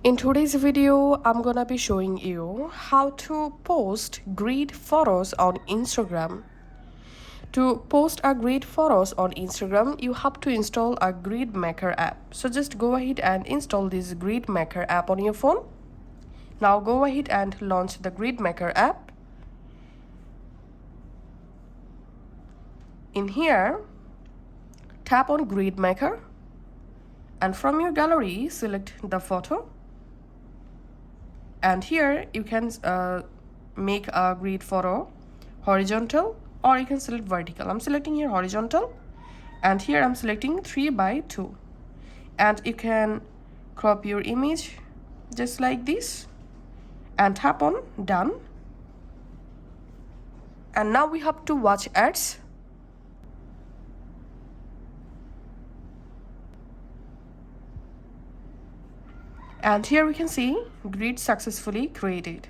In today's video, I'm gonna be showing you how to post great photos on Instagram. To post a great photos on Instagram, you have to install a Grid Maker app. So just go ahead and install this Grid Maker app on your phone. Now go ahead and launch the Grid Maker app. In here, tap on Grid Maker and from your gallery, select the photo. And here you can make a grid photo horizontal or you can select vertical. I'm selecting here horizontal and here I'm selecting 3:2 and you can crop your image just like this and tap on done. And now we have to watch ads. And here we can see grid successfully created.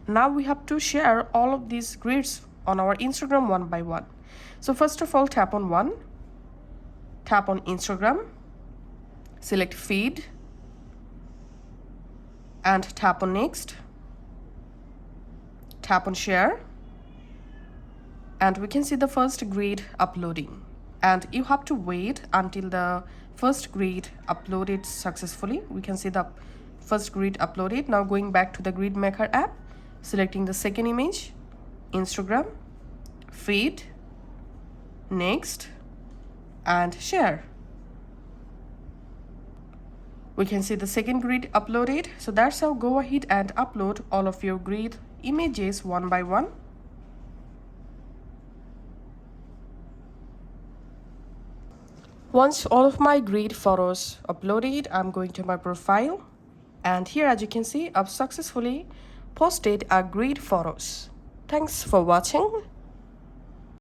Now we have to share all of these grids on our Instagram one by one. So first of all, tap on one, tap on Instagram, select feed and tap on next, tap on share and we can see the first grid uploading. And you have to wait until the first grid uploaded successfully. We can see the first grid uploaded. Now going back to the Grid Maker app, selecting the second image, Instagram, feed, next, and share. We can see the second grid uploaded. So that's how go ahead and upload all of your grid images one by one. Once all of my grid photos uploaded, I'm going to my profile. And here, as you can see, I've successfully posted a grid photos. Thanks for watching.